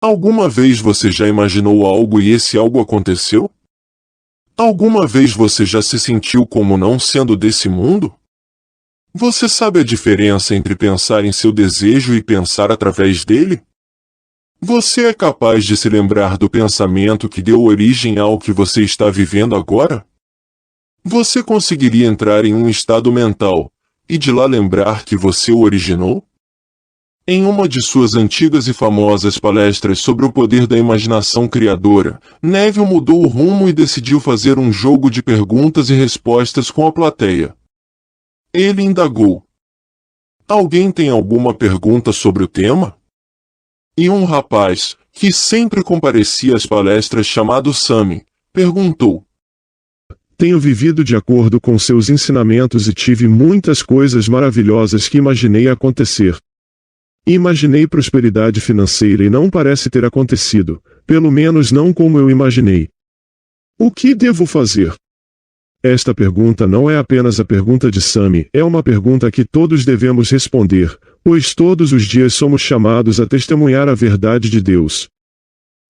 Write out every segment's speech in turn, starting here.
Alguma vez você já imaginou algo e esse algo aconteceu? Alguma vez você já se sentiu como não sendo desse mundo? Você sabe a diferença entre pensar em seu desejo e pensar através dele? Você é capaz de se lembrar do pensamento que deu origem ao que você está vivendo agora? Você conseguiria entrar em um estado mental e de lá lembrar que você o originou? Em uma de suas antigas e famosas palestras sobre o poder da imaginação criadora, Neville mudou o rumo e decidiu fazer um jogo de perguntas e respostas com a plateia. Ele indagou: alguém tem alguma pergunta sobre o tema? E um rapaz, que sempre comparecia às palestras chamado Sammy, perguntou: tenho vivido de acordo com seus ensinamentos e tive muitas coisas maravilhosas que imaginei acontecer. Imaginei prosperidade financeira e não parece ter acontecido, pelo menos não como eu imaginei. O que devo fazer? Esta pergunta não é apenas a pergunta de Sammy, é uma pergunta que todos devemos responder, pois todos os dias somos chamados a testemunhar a verdade de Deus.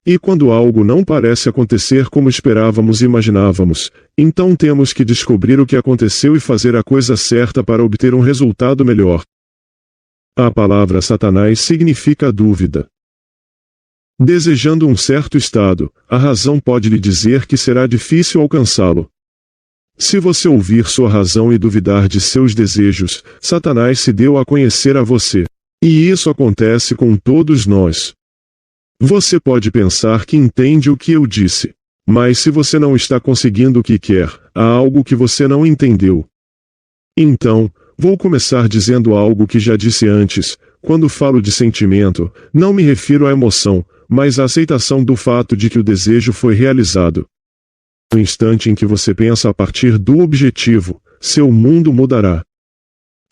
E quando algo não parece acontecer como esperávamos e imaginávamos, então temos que descobrir o que aconteceu e fazer a coisa certa para obter um resultado melhor. A palavra Satanás significa dúvida. Desejando um certo estado, a razão pode lhe dizer que será difícil alcançá-lo. Se você ouvir sua razão e duvidar de seus desejos, Satanás se deu a conhecer a você. E isso acontece com todos nós. Você pode pensar que entende o que eu disse. Mas se você não está conseguindo o que quer, há algo que você não entendeu. Então, vou começar dizendo algo que já disse antes. Quando falo de sentimento, não me refiro à emoção, mas à aceitação do fato de que o desejo foi realizado. No instante em que você pensa a partir do objetivo, seu mundo mudará.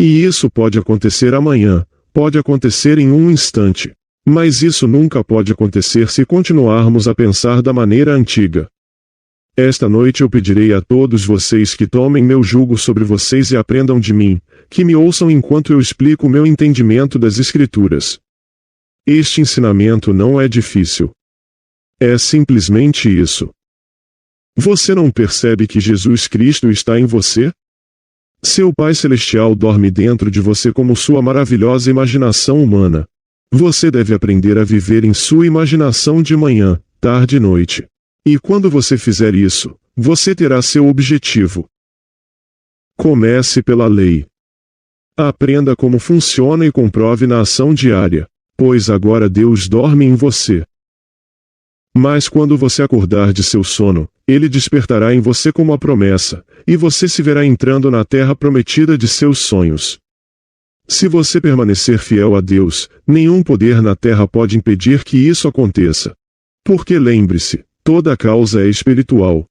E isso pode acontecer amanhã, pode acontecer em um instante. Mas isso nunca pode acontecer se continuarmos a pensar da maneira antiga. Esta noite eu pedirei a todos vocês que tomem meu jugo sobre vocês e aprendam de mim, que me ouçam enquanto eu explico o meu entendimento das Escrituras. Este ensinamento não é difícil. É simplesmente isso. Você não percebe que Jesus Cristo está em você? Seu Pai Celestial dorme dentro de você como sua maravilhosa imaginação humana. Você deve aprender a viver em sua imaginação de manhã, tarde e noite. E quando você fizer isso, você terá seu objetivo. Comece pela lei. Aprenda como funciona e comprove na ação diária, pois agora Deus dorme em você. Mas quando você acordar de seu sono, Ele despertará em você como a promessa, e você se verá entrando na terra prometida de seus sonhos. Se você permanecer fiel a Deus, nenhum poder na terra pode impedir que isso aconteça. Porque lembre-se, toda causa é espiritual.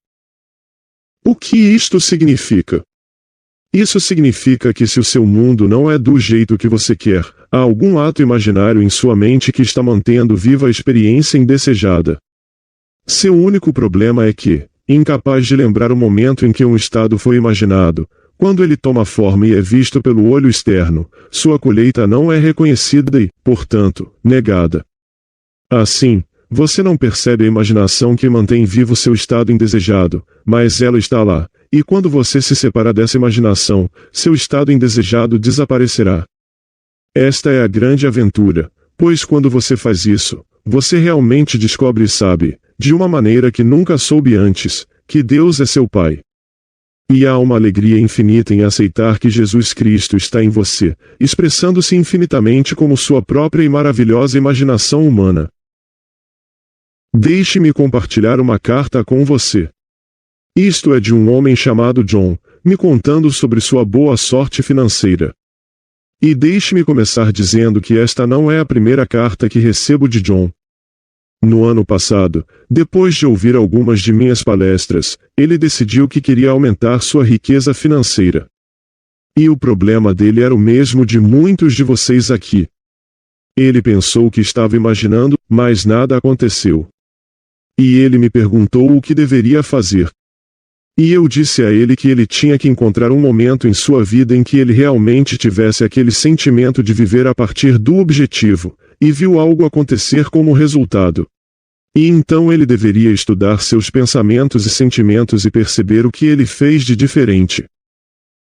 O que isto significa? Isso significa que se o seu mundo não é do jeito que você quer, há algum ato imaginário em sua mente que está mantendo viva a experiência indesejada. Seu único problema é que, incapaz de lembrar o momento em que um estado foi imaginado, quando ele toma forma e é visto pelo olho externo, sua colheita não é reconhecida e, portanto, negada. Assim, você não percebe a imaginação que mantém vivo seu estado indesejado, mas ela está lá, e quando você se separa dessa imaginação, seu estado indesejado desaparecerá. Esta é a grande aventura, pois quando você faz isso, você realmente descobre e sabe, de uma maneira que nunca soube antes, que Deus é seu Pai. E há uma alegria infinita em aceitar que Jesus Cristo está em você, expressando-se infinitamente como sua própria e maravilhosa imaginação humana. Deixe-me compartilhar uma carta com você. Isto é de um homem chamado John, me contando sobre sua boa sorte financeira. E deixe-me começar dizendo que esta não é a primeira carta que recebo de John. No ano passado, depois de ouvir algumas de minhas palestras, ele decidiu que queria aumentar sua riqueza financeira. E o problema dele era o mesmo de muitos de vocês aqui. Ele pensou que estava imaginando, mas nada aconteceu. E ele me perguntou o que deveria fazer. E eu disse a ele que ele tinha que encontrar um momento em sua vida em que ele realmente tivesse aquele sentimento de viver a partir do objetivo, e viu algo acontecer como resultado. E então ele deveria estudar seus pensamentos e sentimentos e perceber o que ele fez de diferente.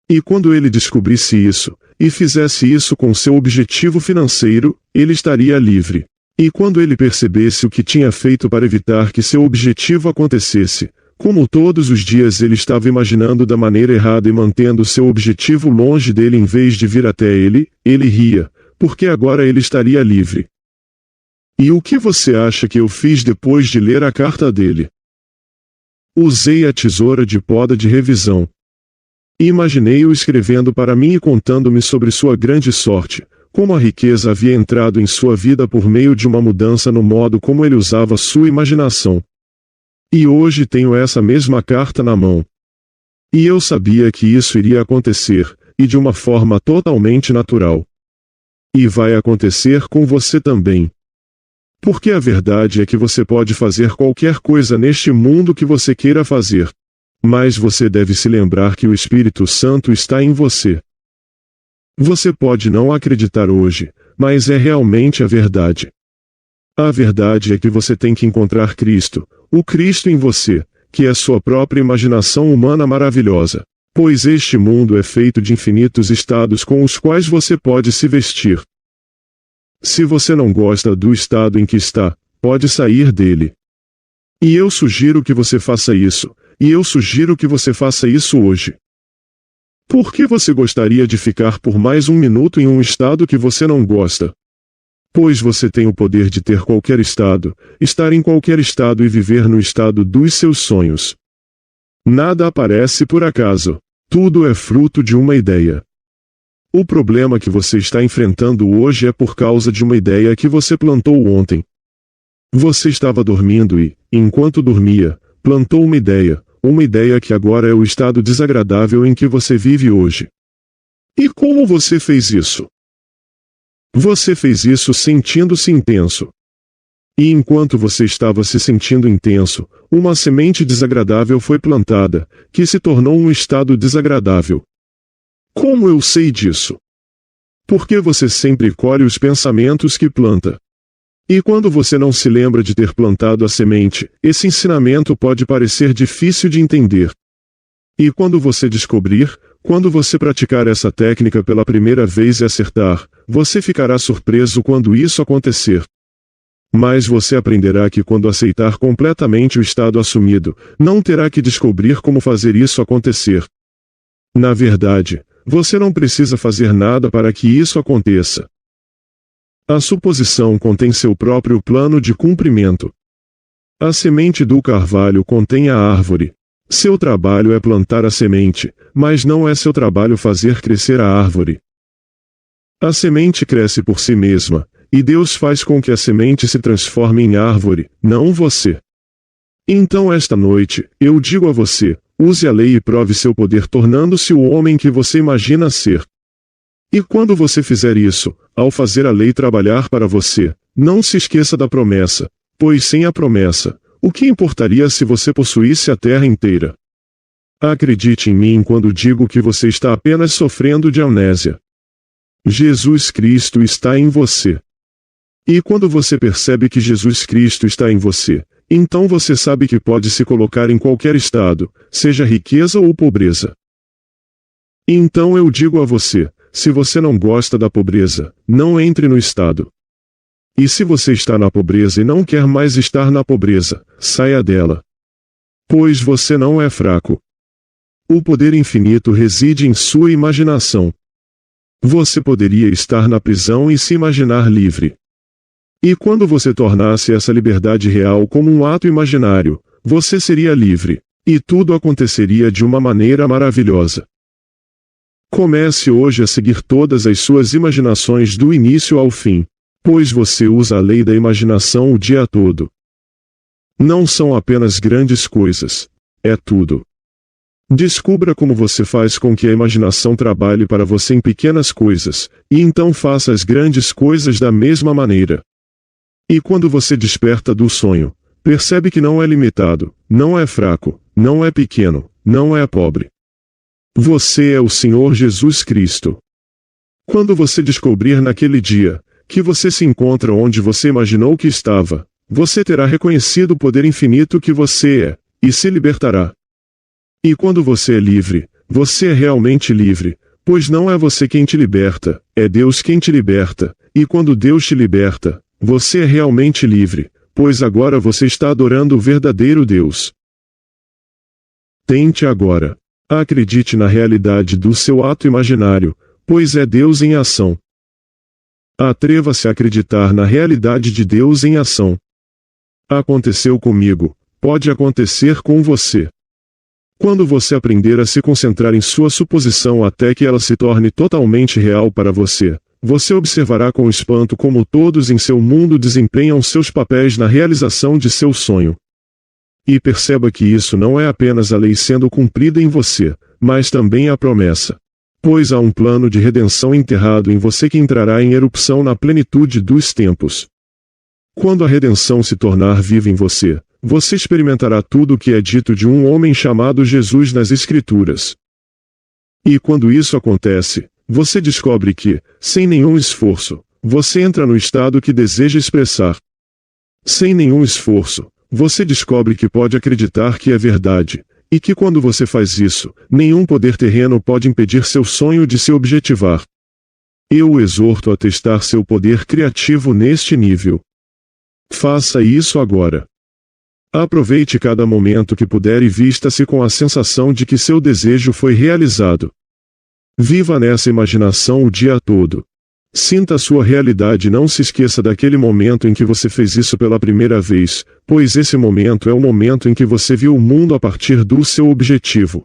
E quando ele descobrisse isso, e fizesse isso com seu objetivo financeiro, ele estaria livre. E quando ele percebesse o que tinha feito para evitar que seu objetivo acontecesse, como todos os dias ele estava imaginando da maneira errada e mantendo seu objetivo longe dele em vez de vir até ele, ele ria, porque agora ele estaria livre. E o que você acha que eu fiz depois de ler a carta dele? Usei a tesoura de poda de revisão. Imaginei-o escrevendo para mim e contando-me sobre sua grande sorte, como a riqueza havia entrado em sua vida por meio de uma mudança no modo como ele usava sua imaginação. E hoje tenho essa mesma carta na mão. E eu sabia que isso iria acontecer, e de uma forma totalmente natural. E vai acontecer com você também. Porque a verdade é que você pode fazer qualquer coisa neste mundo que você queira fazer. Mas você deve se lembrar que o Espírito Santo está em você. Você pode não acreditar hoje, mas é realmente a verdade. A verdade é que você tem que encontrar Cristo, o Cristo em você, que é sua própria imaginação humana maravilhosa, pois este mundo é feito de infinitos estados com os quais você pode se vestir. Se você não gosta do estado em que está, pode sair dele. E eu sugiro que você faça isso, e eu sugiro que você faça isso hoje. Por que você gostaria de ficar por mais um minuto em um estado que você não gosta? Pois você tem o poder de ter qualquer estado, estar em qualquer estado e viver no estado dos seus sonhos. Nada aparece por acaso. Tudo é fruto de uma ideia. O problema que você está enfrentando hoje é por causa de uma ideia que você plantou ontem. Você estava dormindo e, enquanto dormia, plantou uma ideia que agora é o estado desagradável em que você vive hoje. E como você fez isso? Você fez isso sentindo-se intenso. E enquanto você estava se sentindo intenso, uma semente desagradável foi plantada, que se tornou um estado desagradável. Como eu sei disso? Porque você sempre colhe os pensamentos que planta. E quando você não se lembra de ter plantado a semente, esse ensinamento pode parecer difícil de entender. E quando você descobrir, quando você praticar essa técnica pela primeira vez e acertar, você ficará surpreso quando isso acontecer. Mas você aprenderá que quando aceitar completamente o estado assumido, não terá que descobrir como fazer isso acontecer. Na verdade, você não precisa fazer nada para que isso aconteça. A suposição contém seu próprio plano de cumprimento. A semente do carvalho contém a árvore. Seu trabalho é plantar a semente, mas não é seu trabalho fazer crescer a árvore. A semente cresce por si mesma, e Deus faz com que a semente se transforme em árvore, não você. Então esta noite, eu digo a você, use a lei e prove seu poder tornando-se o homem que você imagina ser. E quando você fizer isso, ao fazer a lei trabalhar para você, não se esqueça da promessa, pois sem a promessa, o que importaria se você possuísse a terra inteira? Acredite em mim quando digo que você está apenas sofrendo de amnésia. Jesus Cristo está em você. E quando você percebe que Jesus Cristo está em você, então você sabe que pode se colocar em qualquer estado, seja riqueza ou pobreza. Então eu digo a você, se você não gosta da pobreza, não entre no estado. E se você está na pobreza e não quer mais estar na pobreza, saia dela. Pois você não é fraco. O poder infinito reside em sua imaginação. Você poderia estar na prisão e se imaginar livre. E quando você tornasse essa liberdade real como um ato imaginário, você seria livre, e tudo aconteceria de uma maneira maravilhosa. Comece hoje a seguir todas as suas imaginações do início ao fim, pois você usa a lei da imaginação o dia todo. Não são apenas grandes coisas, é tudo. Descubra como você faz com que a imaginação trabalhe para você em pequenas coisas, e então faça as grandes coisas da mesma maneira. E quando você desperta do sonho, percebe que não é limitado, não é fraco, não é pequeno, não é pobre. Você é o Senhor Jesus Cristo. Quando você descobrir naquele dia, que você se encontra onde você imaginou que estava, você terá reconhecido o poder infinito que você é, e se libertará. E quando você é livre, você é realmente livre, pois não é você quem te liberta, é Deus quem te liberta, e quando Deus te liberta, você é realmente livre, pois agora você está adorando o verdadeiro Deus. Tente agora. Acredite na realidade do seu ato imaginário, pois é Deus em ação. Atreva-se a acreditar na realidade de Deus em ação. Aconteceu comigo, pode acontecer com você. Quando você aprender a se concentrar em sua suposição até que ela se torne totalmente real para você, você observará com espanto como todos em seu mundo desempenham seus papéis na realização de seu sonho. E perceba que isso não é apenas a lei sendo cumprida em você, mas também a promessa. Pois há um plano de redenção enterrado em você que entrará em erupção na plenitude dos tempos. Quando a redenção se tornar viva em você, você experimentará tudo o que é dito de um homem chamado Jesus nas Escrituras. E quando isso acontece, você descobre que, sem nenhum esforço, você entra no estado que deseja expressar. Sem nenhum esforço, você descobre que pode acreditar que é verdade, e que quando você faz isso, nenhum poder terreno pode impedir seu sonho de se objetivar. Eu o exorto a testar seu poder criativo neste nível. Faça isso agora. Aproveite cada momento que puder e vista-se com a sensação de que seu desejo foi realizado. Viva nessa imaginação o dia todo. Sinta a sua realidade e não se esqueça daquele momento em que você fez isso pela primeira vez, pois esse momento é o momento em que você viu o mundo a partir do seu objetivo.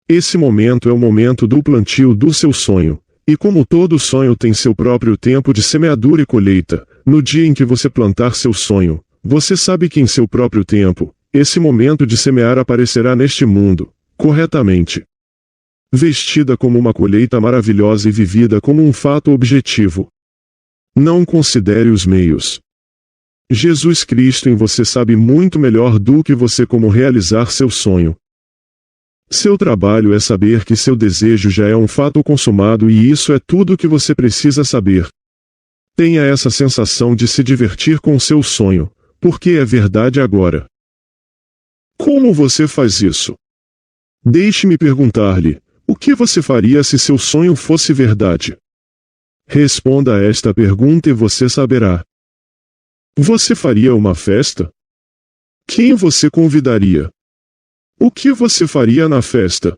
Esse momento é o momento do plantio do seu sonho, e como todo sonho tem seu próprio tempo de semeadura e colheita, no dia em que você plantar seu sonho, você sabe que em seu próprio tempo, esse momento de semear aparecerá neste mundo, corretamente. Vestida como uma colheita maravilhosa e vivida como um fato objetivo. Não considere os meios. Jesus Cristo em você sabe muito melhor do que você como realizar seu sonho. Seu trabalho é saber que seu desejo já é um fato consumado e isso é tudo o que você precisa saber. Tenha essa sensação de se divertir com seu sonho, porque é verdade agora. Como você faz isso? Deixe-me perguntar-lhe. O que você faria se seu sonho fosse verdade? Responda a esta pergunta e você saberá. Você faria uma festa? Quem você convidaria? O que você faria na festa?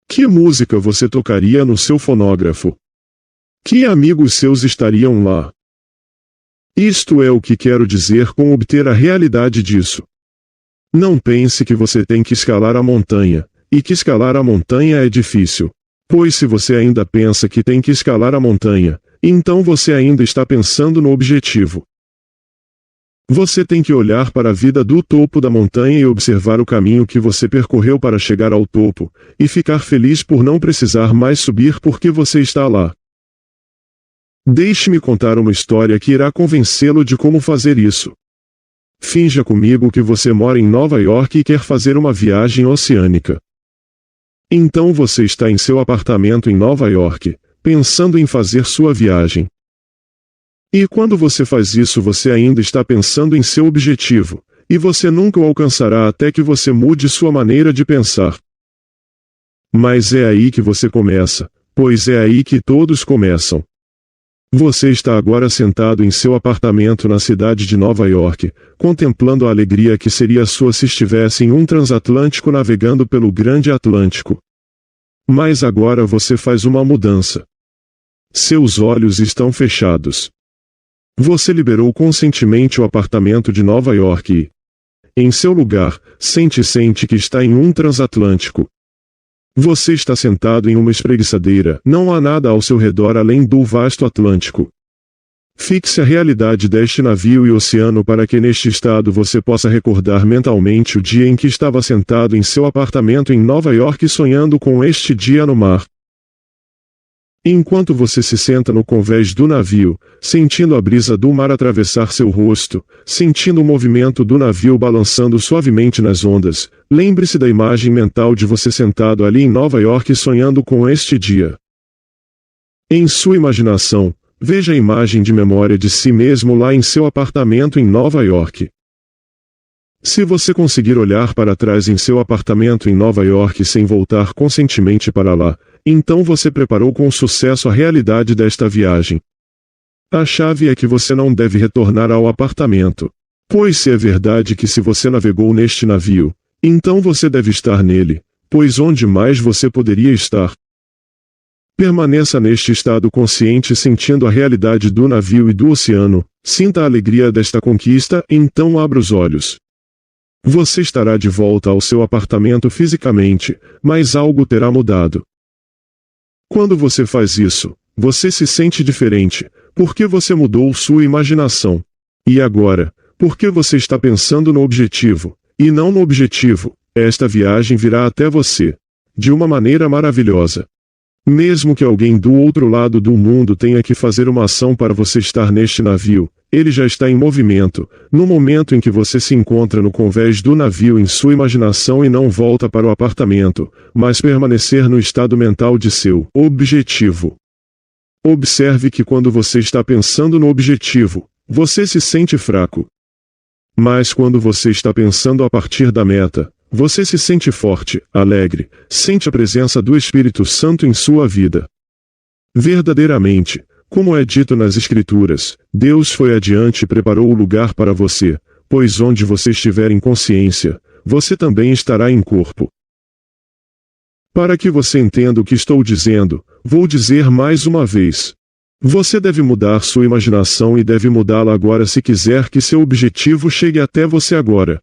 Que música você tocaria no seu fonógrafo? Que amigos seus estariam lá? Isto é o que quero dizer com obter a realidade disso. Não pense que você tem que escalar a montanha. E que escalar a montanha é difícil. Pois se você ainda pensa que tem que escalar a montanha, então você ainda está pensando no objetivo. Você tem que olhar para a vida do topo da montanha e observar o caminho que você percorreu para chegar ao topo, e ficar feliz por não precisar mais subir porque você está lá. Deixe-me contar uma história que irá convencê-lo de como fazer isso. Finja comigo que você mora em Nova York e quer fazer uma viagem oceânica. Então você está em seu apartamento em Nova York, pensando em fazer sua viagem. E quando você faz isso você ainda está pensando em seu objetivo, e você nunca o alcançará até que você mude sua maneira de pensar. Mas é aí que você começa, pois é aí que todos começam. Você está agora sentado em seu apartamento na cidade de Nova York, contemplando a alegria que seria sua se estivesse em um transatlântico navegando pelo Grande Atlântico. Mas agora você faz uma mudança. Seus olhos estão fechados. Você liberou conscientemente o apartamento de Nova York e, em seu lugar, sente que está em um transatlântico. Você está sentado em uma espreguiçadeira, não há nada ao seu redor além do vasto Atlântico. Fixe a realidade deste navio e oceano para que neste estado você possa recordar mentalmente o dia em que estava sentado em seu apartamento em Nova York sonhando com este dia no mar. Enquanto você se senta no convés do navio, sentindo a brisa do mar atravessar seu rosto, sentindo o movimento do navio balançando suavemente nas ondas, lembre-se da imagem mental de você sentado ali em Nova York sonhando com este dia. Em sua imaginação, veja a imagem de memória de si mesmo lá em seu apartamento em Nova York. Se você conseguir olhar para trás em seu apartamento em Nova York sem voltar conscientemente para lá, então você preparou com sucesso a realidade desta viagem. A chave é que você não deve retornar ao apartamento. Pois se é verdade que se você navegou neste navio, então você deve estar nele, pois onde mais você poderia estar? Permaneça neste estado consciente sentindo a realidade do navio e do oceano, sinta a alegria desta conquista, então abra os olhos. Você estará de volta ao seu apartamento fisicamente, mas algo terá mudado. Quando você faz isso, você se sente diferente, porque você mudou sua imaginação. E agora, porque você está pensando no objetivo, e não no objetivo, esta viagem virá até você. De uma maneira maravilhosa. Mesmo que alguém do outro lado do mundo tenha que fazer uma ação para você estar neste navio, ele já está em movimento, no momento em que você se encontra no convés do navio em sua imaginação e não volta para o apartamento, mas permanecer no estado mental de seu objetivo. Observe que quando você está pensando no objetivo, você se sente fraco. Mas quando você está pensando a partir da meta, você se sente forte, alegre, sente a presença do Espírito Santo em sua vida. Verdadeiramente, como é dito nas Escrituras, Deus foi adiante e preparou o lugar para você, pois onde você estiver em consciência, você também estará em corpo. Para que você entenda o que estou dizendo, vou dizer mais uma vez. Você deve mudar sua imaginação e deve mudá-la agora se quiser que seu objetivo chegue até você agora.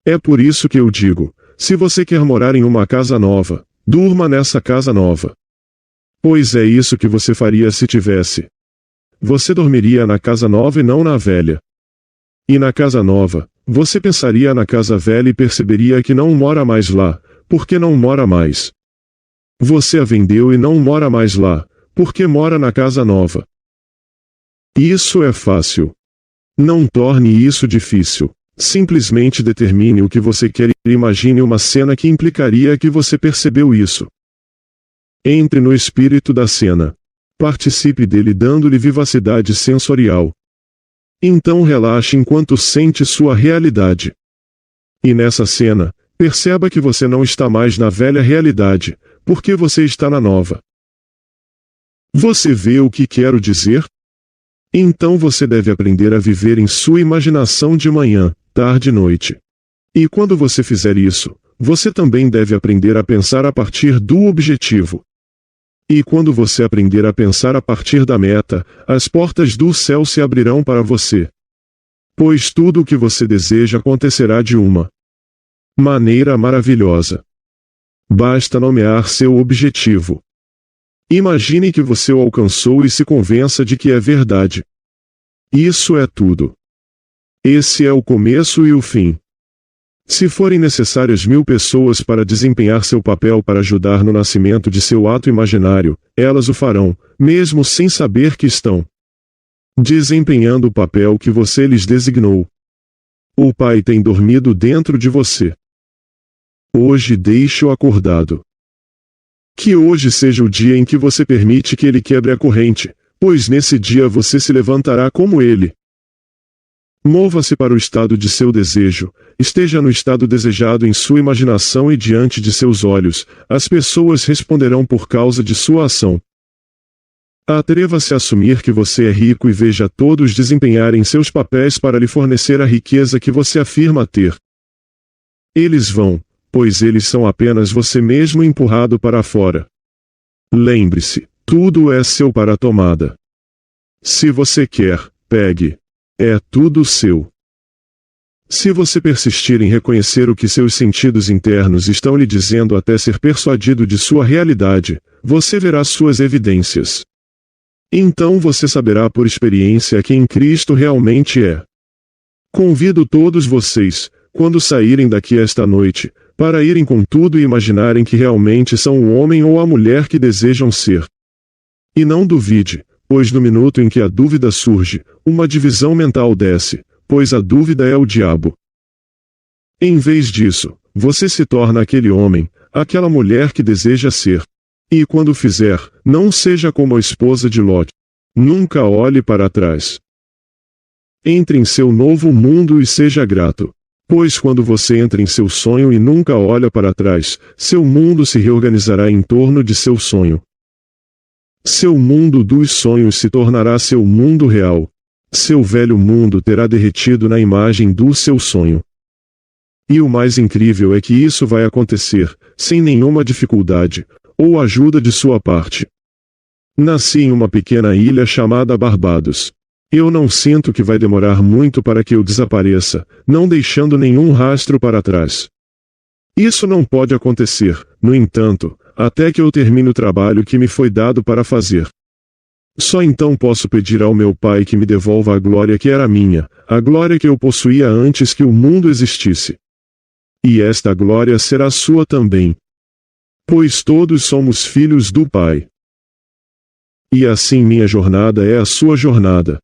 É por isso que eu digo, se você quer morar em uma casa nova, durma nessa casa nova. Pois é isso que você faria se tivesse. Você dormiria na casa nova e não na velha. E na casa nova, você pensaria na casa velha e perceberia que não mora mais lá, porque não mora mais. Você a vendeu e não mora mais lá, porque mora na casa nova. Isso é fácil. Não torne isso difícil. Simplesmente determine o que você quer e imagine uma cena que implicaria que você percebeu isso. Entre no espírito da cena. Participe dele dando-lhe vivacidade sensorial. Então relaxe enquanto sente sua realidade. E nessa cena, perceba que você não está mais na velha realidade, porque você está na nova. Você vê o que quero dizer? Então você deve aprender a viver em sua imaginação de manhã, tarde e noite. E quando você fizer isso, você também deve aprender a pensar a partir do objetivo. E quando você aprender a pensar a partir da meta, as portas do céu se abrirão para você. Pois tudo o que você deseja acontecerá de uma maneira maravilhosa. Basta nomear seu objetivo. Imagine que você o alcançou e se convença de que é verdade. Isso é tudo. Esse é o começo e o fim. Se forem necessárias 1000 pessoas para desempenhar seu papel para ajudar no nascimento de seu ato imaginário, elas o farão, mesmo sem saber que estão desempenhando o papel que você lhes designou. O Pai tem dormido dentro de você. Hoje deixe-o acordado. Que hoje seja o dia em que você permite que ele quebre a corrente, pois nesse dia você se levantará como ele. Mova-se para o estado de seu desejo, esteja no estado desejado em sua imaginação e diante de seus olhos, as pessoas responderão por causa de sua ação. Atreva-se a assumir que você é rico e veja todos desempenharem seus papéis para lhe fornecer a riqueza que você afirma ter. Eles vão, pois eles são apenas você mesmo empurrado para fora. Lembre-se, tudo é seu para a tomada. Se você quer, pegue. É tudo seu. Se você persistir em reconhecer o que seus sentidos internos estão lhe dizendo até ser persuadido de sua realidade, você verá suas evidências. Então você saberá por experiência quem Cristo realmente é. Convido todos vocês, quando saírem daqui esta noite, para irem com tudo e imaginarem que realmente são o homem ou a mulher que desejam ser. E não duvide, pois no minuto em que a dúvida surge, uma divisão mental desce, pois a dúvida é o diabo. Em vez disso, você se torna aquele homem, aquela mulher que deseja ser. E quando fizer, não seja como a esposa de Lot. Nunca olhe para trás. Entre em seu novo mundo e seja grato. Pois quando você entra em seu sonho e nunca olha para trás, seu mundo se reorganizará em torno de seu sonho. Seu mundo dos sonhos se tornará seu mundo real. Seu velho mundo terá derretido na imagem do seu sonho. E o mais incrível é que isso vai acontecer, sem nenhuma dificuldade, ou ajuda de sua parte. Nasci em uma pequena ilha chamada Barbados. Eu não sinto que vai demorar muito para que eu desapareça, não deixando nenhum rastro para trás. Isso não pode acontecer, no entanto, até que eu termine o trabalho que me foi dado para fazer. Só então posso pedir ao meu Pai que me devolva a glória que era minha, a glória que eu possuía antes que o mundo existisse. E esta glória será sua também. Pois todos somos filhos do Pai. E assim minha jornada é a sua jornada.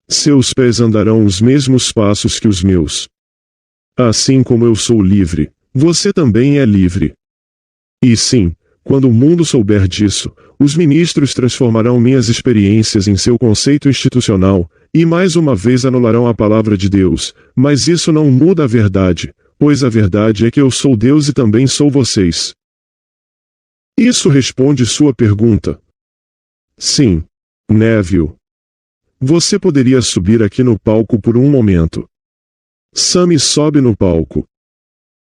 Seus pés andarão os mesmos passos que os meus. Assim como eu sou livre, você também é livre. E sim, quando o mundo souber disso, os ministros transformarão minhas experiências em seu conceito institucional, e mais uma vez anularão a palavra de Deus, mas isso não muda a verdade, pois a verdade é que eu sou Deus e também sou vocês. Isso responde sua pergunta. Sim, Neville. Você poderia subir aqui no palco por um momento. Sammy sobe no palco.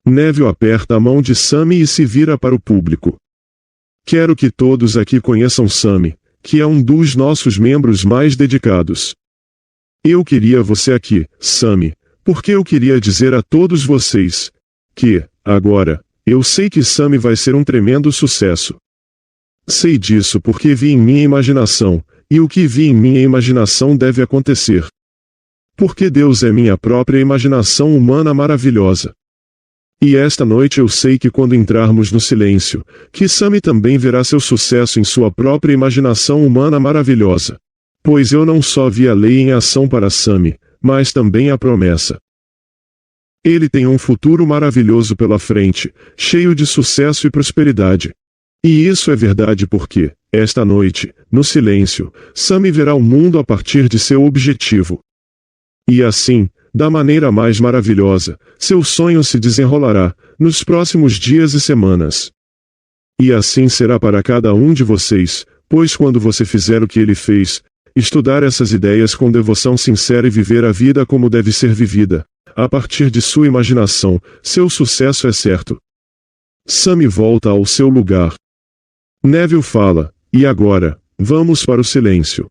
Neville aperta a mão de Sammy e se vira para o público. Quero que todos aqui conheçam Sammy, que é um dos nossos membros mais dedicados. Eu queria você aqui, Sammy, porque eu queria dizer a todos vocês que, agora, eu sei que Sammy vai ser um tremendo sucesso. Sei disso porque vi em minha imaginação, e o que vi em minha imaginação deve acontecer. Porque Deus é minha própria imaginação humana maravilhosa. E esta noite eu sei que quando entrarmos no silêncio, que Sammy também verá seu sucesso em sua própria imaginação humana maravilhosa. Pois eu não só vi a lei em ação para Sammy, mas também a promessa. Ele tem um futuro maravilhoso pela frente, cheio de sucesso e prosperidade. E isso é verdade porque, esta noite, no silêncio, Sammy verá o mundo a partir de seu objetivo. E assim, da maneira mais maravilhosa, seu sonho se desenrolará, nos próximos dias e semanas. E assim será para cada um de vocês, pois quando você fizer o que ele fez, estudar essas ideias com devoção sincera e viver a vida como deve ser vivida, a partir de sua imaginação, seu sucesso é certo. Sammy volta ao seu lugar. Neville fala, e agora, vamos para o silêncio.